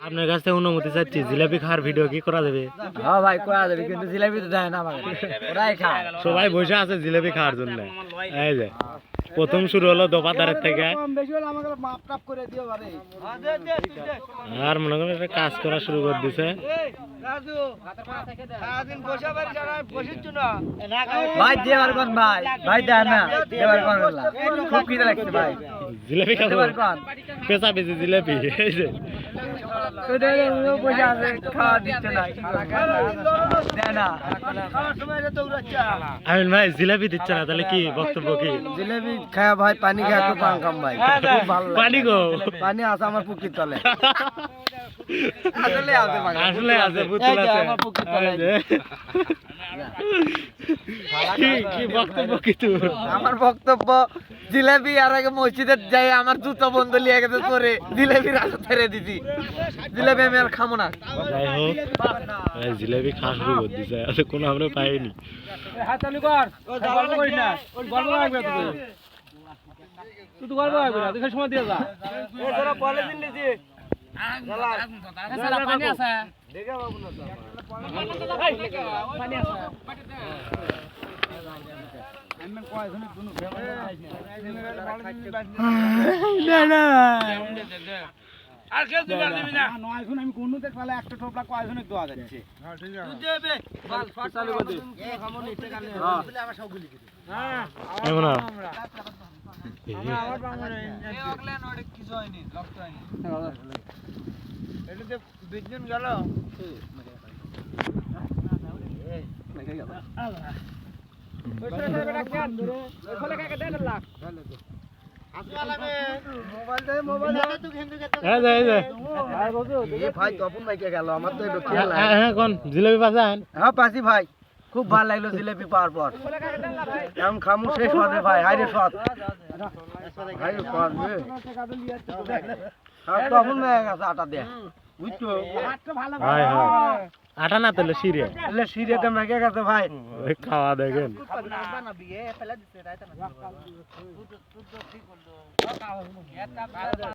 আপনার কাছ থেকে অনুমতি চাচ্ছি, জিলাপি খাওয়ার ভিডিও কি করা যাবে? হ্যাঁ ভাই করা যাবে, কিন্তু জিলাপি তো দেয় না আমাকে, ওরাই খায়। সবাই বসে আছে জিলাপি খাওয়ার জন্য। এই যে প্রথম শুরু হলো দোপাদারের থেকে, আর মনে করেন একটা কাজ করা শুরু করে দিছে। ভাই দেবার কোন ভাই, ভাই দেয় না, দেবার কোন খুব খিদে লাগছে ভাই, জিলাপি খাবো, দেবার কোন পেঁচা পেঁচি জিলাপি। এই যে বসে আছে, খাওয়া দিচ্ছে না, দেয় না। আমিন ভাই জিলাপি দিচ্ছে না, তাহলে কি বক্তব্য কি? জিলাপি খায় ভাই, পানি খায় তো পান খাম ভাই, খুব ভালো লাগে। পানি গো, পানি আছে আমার পুকুর তলে, আসলে আছে বুতুল আছে আমার পুকুর তলে। কি বক্তব্য কি তোর? আমার বক্তব্য, জিলাপি আর আগে মসজিদে যাই আমার জুতো বন্ধ লিয়ে গেছে তোরে, জিলাপি রাস্তা ছেড়ে দিছি, জিলাপি আমি আর খাবো না। যাই হোক, জিলাপি খাওয়া শুরু করে দিছে, আচ্ছা কোনো আমরা পাইনি। আমি কোনো দেখলে একটা টোপলা কয়জনের দোয়া যাচ্ছে। এমন না। ভাই তপন ভাইকে গেল, আমার তো একটু হ্যাঁ কোন জিলাপি পাচ্ছেন? হ্যাঁ পাচ্ছি ভাই, খুব ভালো লাগলো জিলাপি পাওয়ার পর, এখন খামু শেষ হবে ভাই, হাইরে সৎ হাইরে সৎ তখন হয়ে গেছে আটা দেয়া, বুঝছো? হাই হাই, আটা না তাহলে সিরে, সিরিয়া তো মেঘে গেছে ভাই, খাওয়া দেখেন।